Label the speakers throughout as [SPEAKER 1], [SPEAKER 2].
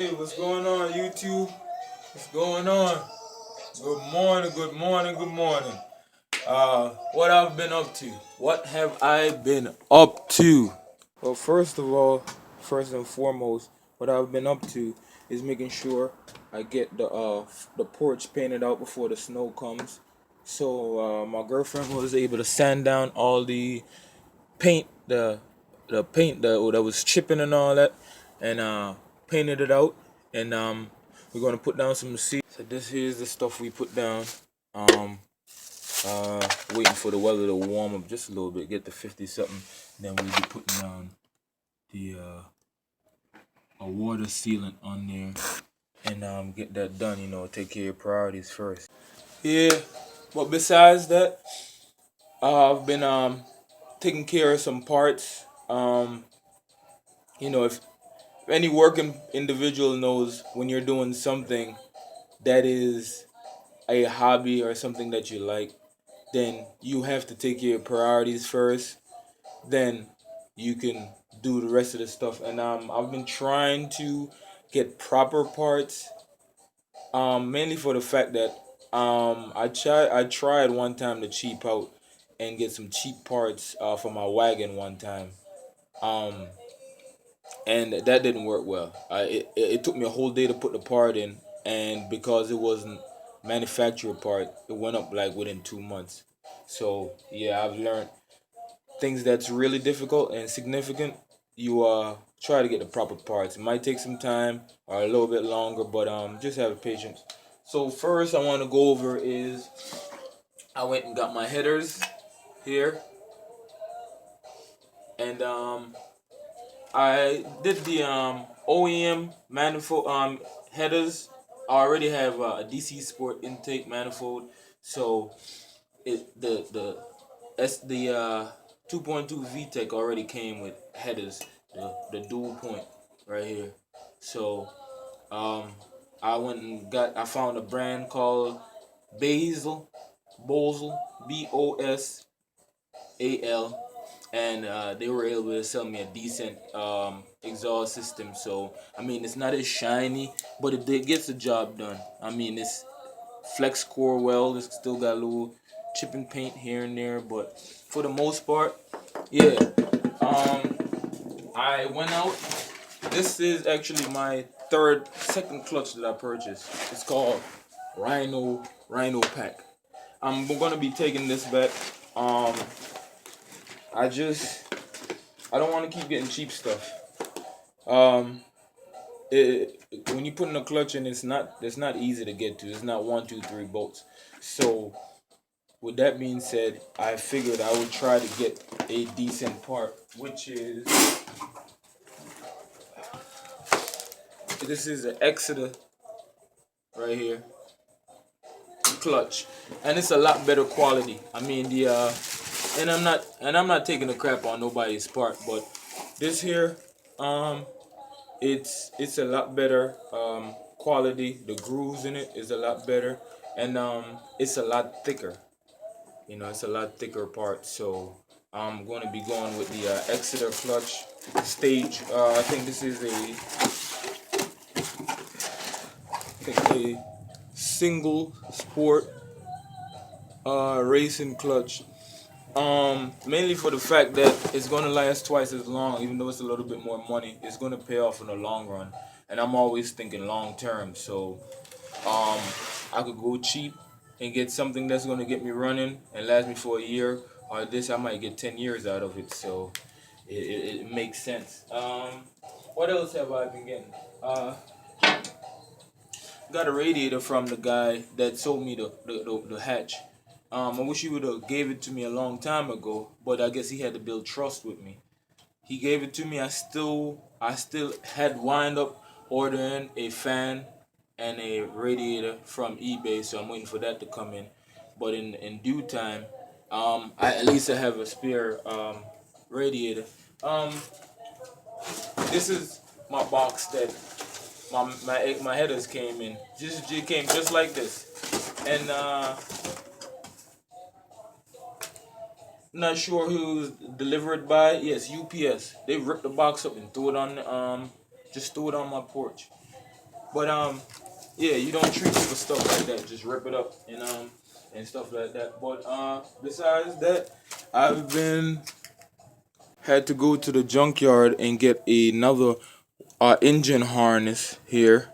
[SPEAKER 1] Hey, what's going on, YouTube? What's going on? Good morning, good morning, good morning. What I've been up to? What have I been up to? Well, first of all, first and foremost, what I've been up to is making sure I get the porch painted out before the snow comes. So my girlfriend was able to sand down all the paint, the paint that was chipping and all that, and painted it out. And we're gonna put down some seeds. So this here is the stuff we put down. Um, Waiting for the weather to warm up just a little bit, get to 50 something. Then we'll be putting down the a water sealant on there, and get that done. Take care of your priorities first. Yeah, but besides that, I've been taking care of some parts. If any working individual knows, when you're doing something that is a hobby or something that you like, then you have to take your priorities first. Then you can do the rest of the stuff. And I've been trying to get proper parts, mainly for the fact that I tried one time to cheap out and get some cheap parts for my wagon one time. Um, and that didn't work well. It took me a whole day to put the part in, and because it wasn't manufacturer part, it went up like within 2 months. So yeah, I've learned things that's really difficult and significant. You try to get the proper parts. It might take some time or a little bit longer, but just have patience. So first, I want to go over is I went and got my headers here, and I did the OEM manifold headers. I already have a DC Sport intake manifold, so the 2.2 VTEC already came with headers, the dual point right here. So um, I found a brand called Basil, Bosal, BOSAL, and they were able to sell me a decent exhaust system. So I mean, it's not as shiny, but it gets the job done. I mean, it's flex core weld. It's still got a little chipping paint here and there, but for the most part, yeah. Um, I went out. This is actually my second clutch that I purchased. It's called Rhino Pack. We're gonna be taking this back. Um, I just I don't want to keep getting cheap stuff. Um, when you put in a clutch in, it's not easy to get to. It's not 1, 2, 3 bolts. So with that being said, I figured I would try to get a decent part, which is this is an Exeter right here clutch, and it's a lot better quality. I mean and I'm not taking a crap on nobody's part, but this here um it's a lot better quality. The grooves in it is a lot better, and it's a lot thicker. It's a lot thicker part. So I'm going to be going with the Exeter clutch stage. I think this is a single sport racing clutch. Mainly for the fact that it's gonna last twice as long, even though it's a little bit more money. It's gonna pay off in the long run, and I'm always thinking long term. So, um, I could go cheap and get something that's gonna get me running and last me for a year, or this I might get 10 years out of it. So, it makes sense. What else have I been getting? Got a radiator from the guy that sold me the hatch. I wish he would have gave it to me a long time ago, but I guess he had to build trust with me. He gave it to me. I still had wind up ordering a fan and a radiator from eBay, so I'm waiting for that to come in. But in due time, I at least I have a spare radiator. Um, this is my box that my headers came in. Just it came just like this, and not sure who it was delivered by. Yes, UPS. They ripped the box up and threw it on just threw it on my porch. But yeah, you don't treat it with stuff like that. Just rip it up and stuff like that. But besides that, I've been had to go to the junkyard and get another engine harness here.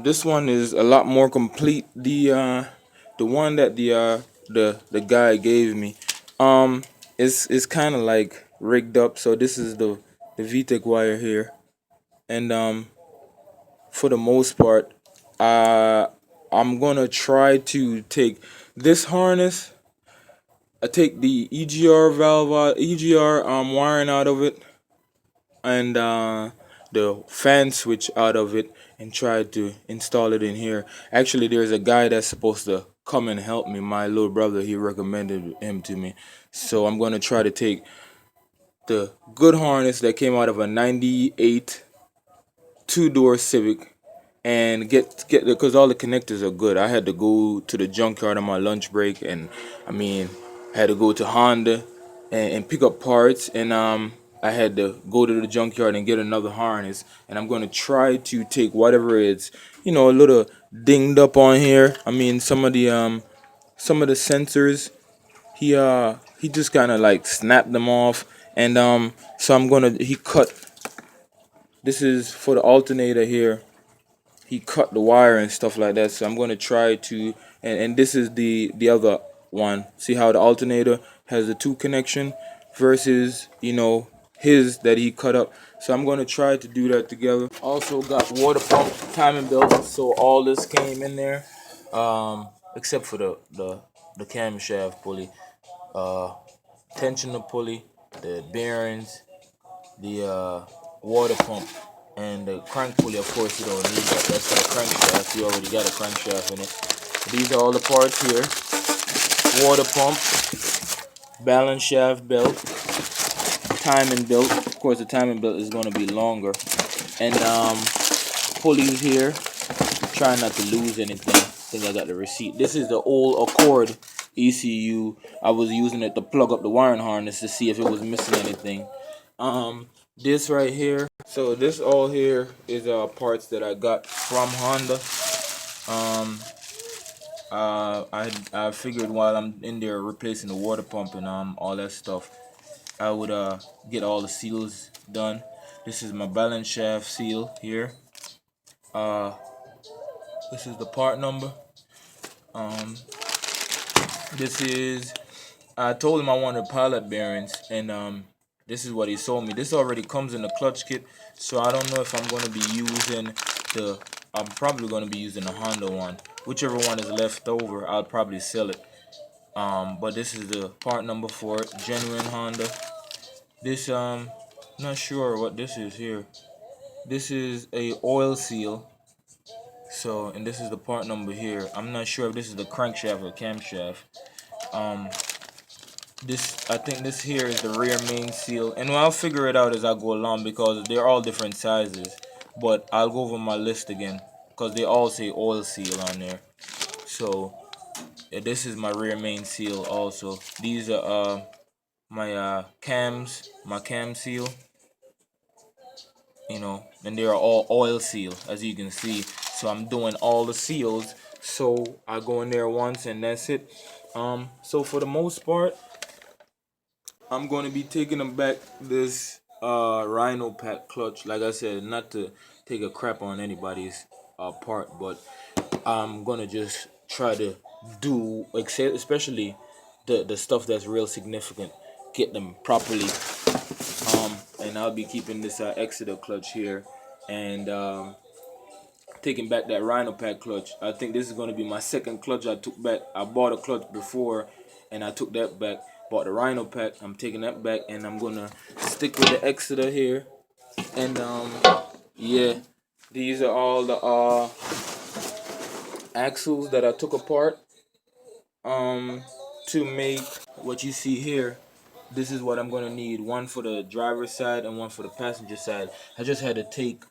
[SPEAKER 1] This one is a lot more complete. The one that the guy gave me, is kind of like rigged up. So this is the VTEC wire here, and for the most part, I'm gonna try to take this harness. I take the EGR valve out, EGR wiring out of it, and the fan switch out of it, and try to install it in here. Actually, there's a guy that's supposed to come and help me. My little brother, he recommended him to me, so I'm gonna try to take the good harness that came out of a 98 two-door Civic and get because all the connectors are good. I had to go to the junkyard on my lunch break, and I mean, I had to go to Honda and pick up parts, and I had to go to the junkyard and get another harness. And I'm going to try to take whatever is, a little dinged up on here. I mean, some of the sensors, he just kind of like snapped them off, and so he cut. This is for the alternator here. He cut the wire and stuff like that, so I'm going to try to, and this is the other one. See how the alternator has the two connection versus his that he cut up. So I'm going to try to do that together. Also got water pump timing belt, so all this came in there, except for the camshaft pulley, tensioner pulley, the bearings, the water pump, and the crank pulley. Of course, you don't need that. That's for the crankshaft. You already got a crankshaft in it. These are all the parts here. Water pump, balance shaft belt, timing belt. Of course, the timing belt is going to be longer. And pulleys here. Try not to lose anything. I think I got the receipt. This is the old Accord ECU. I was using it to plug up the wiring harness to see if it was missing anything. This right here, so this all here is parts that I got from Honda. I figured while I'm in there replacing the water pump and all that stuff, I would get all the seals done. This is my balance shaft seal here. This is the part number. This is, I told him I wanted pilot bearings, and this is what he sold me. This already comes in the clutch kit, so I don't know if I'm going to be using I'm probably going to be using the Honda one. Whichever one is left over, I'll probably sell it. But this is the part number for it, genuine Honda. This, not sure what this is here. This is a oil seal. So, and this is the part number here. I'm not sure if this is the crankshaft or camshaft. I think this here is the rear main seal, and I'll figure it out as I go along because they're all different sizes. But I'll go over my list again because they all say oil seal on there. So yeah, this is my rear main seal also. These are my cams, my cam seal. And they are all oil seal, as you can see. So I'm doing all the seals. So I go in there once and that's it. So for the most part, I'm going to be taking them back this Rhino pack clutch. Like I said, not to take a crap on anybody's part, but I'm going to just try to do, especially the stuff that's real significant, get them properly. And I'll be keeping this Exeter clutch here, and taking back that Rhino pack clutch. I think this is going to be my second clutch I took back. I bought a clutch before and I took that back. Bought the Rhino pack. I'm taking that back, and I'm gonna stick with the Exeter here. And yeah, these are all the axles that I took apart to make what you see here. This is what I'm gonna need, one for the driver's side and one for the passenger side. I just had to take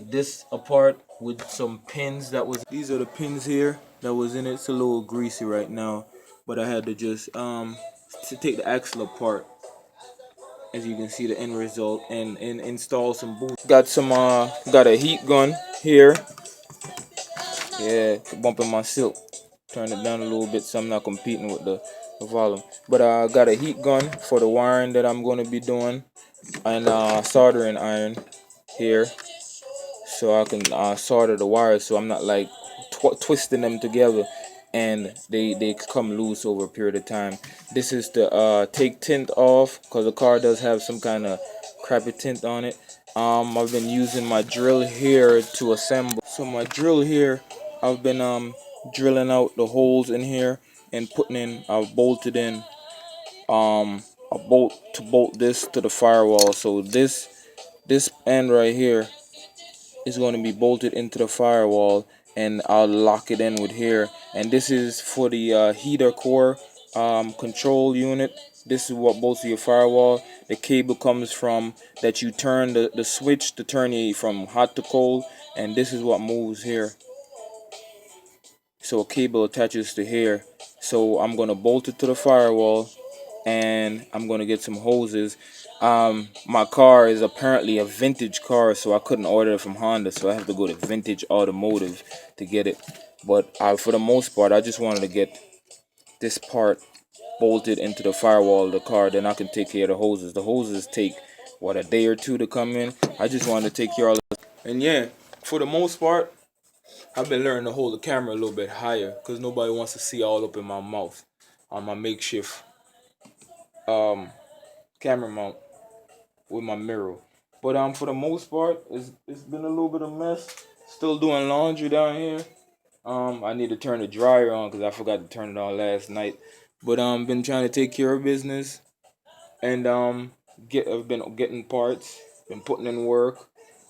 [SPEAKER 1] this apart with some pins these are the pins here that was in it. It's a little greasy right now, but I had to just to take the axle apart, as you can see the end result, and install some boost. Got a heat gun here. Yeah, bumping my silk. Turn it down a little bit so I'm not competing with the volume. But I got a heat gun for the wiring that I'm going to be doing, and soldering iron here, so I can solder the wires so I'm not like twisting them together and they come loose over a period of time. This is to take tint off, because the car does have some kind of crappy tint on it. I've been using my drill here to assemble. So my drill here, I've been drilling out the holes in here and putting in, I've bolted in a bolt to bolt this to the firewall. So this end right here is going to be bolted into the firewall, and I'll lock it in with here. And this is for the heater core control unit. This is what bolts to your firewall. The cable comes from that you turn the switch to turn it from hot to cold, and this is what moves here. So a cable attaches to here. So I'm gonna bolt it to the firewall, and I'm gonna get some hoses. My car is apparently a vintage car, so I couldn't order it from Honda, so I have to go to Vintage Automotive to get it. But for the most part, I just wanted to get this part bolted into the firewall of the car, then I can take care of the hoses. The hoses take what, a day or two to come in. I just wanted to take care of all of it. And yeah, for the most part, I've been learning to hold the camera a little bit higher, because nobody wants to see all up in my mouth on my makeshift camera mount with my mirror. But for the most part, it's been a little bit of a mess. Still doing laundry down here. I need to turn the dryer on because I forgot to turn it on last night. But been trying to take care of business, and I've been getting parts, been putting in work.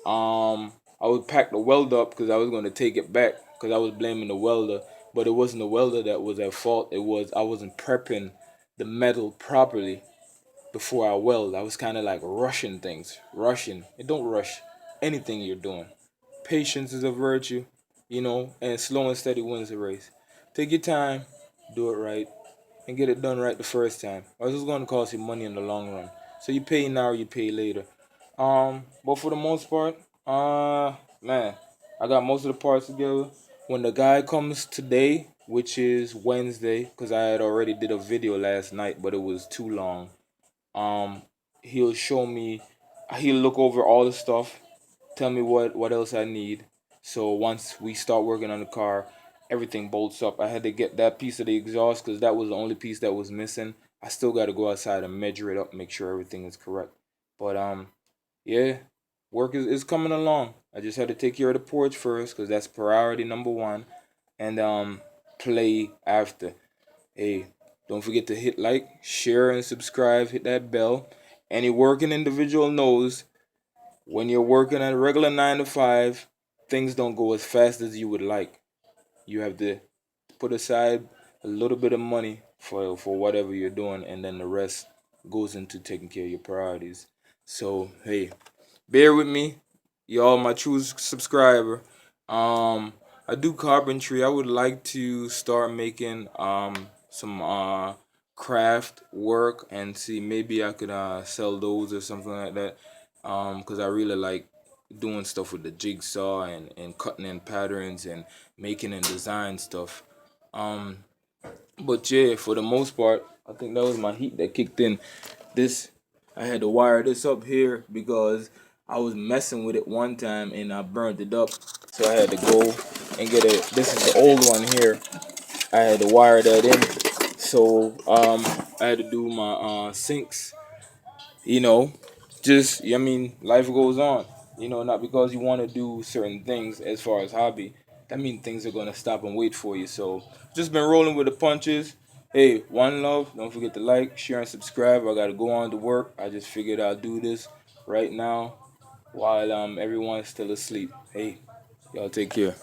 [SPEAKER 1] I would pack the weld up because I was going to take it back, because I was blaming the welder, but it wasn't the welder that was at fault. It was I wasn't prepping the metal properly before I weld. I was kind of like rushing things. Rushing. And don't rush anything you're doing. Patience is a virtue, and slow and steady wins the race. Take your time, do it right, and get it done right the first time, or it's going to cost you money in the long run. So you pay now, you pay later. But for the most part, man, I got most of the parts together. When the guy comes today, which is Wednesday, because I had already did a video last night, but it was too long. Um, he'll show me, he'll look over all the stuff, tell me what else I need. So once we start working on the car, everything bolts up. I had to get that piece of the exhaust because that was the only piece that was missing. I still got to go outside and measure it up, make sure everything is correct. But yeah, work is coming along. I just had to take care of the porch first because that's priority number one, and play after. Hey, don't forget to hit like, share, and subscribe. Hit that bell. Any working individual knows when you're working at a regular 9 to 5, things don't go as fast as you would like. You have to put aside a little bit of money for whatever you're doing, and then the rest goes into taking care of your priorities. So hey, bear with me, y'all, my true subscriber. I do carpentry. I would like to start making some craft work and see maybe I could sell those or something like that. Because I really like doing stuff with the jigsaw and cutting in patterns and making and design stuff. But yeah, for the most part, I think that was my heat that kicked in. This, I had to wire this up here because I was messing with it one time and I burned it up. So I had to go and get it. This is the old one here. I had to wire that in. So I had to do my sinks. You know, just, I mean, life goes on. Not because you want to do certain things as far as hobby, that means things are gonna stop and wait for you. So just been rolling with the punches. Hey, one love. Don't forget to like, share, and subscribe. I gotta go on to work. I just figured I'll do this right now while everyone's still asleep. Hey, y'all take care.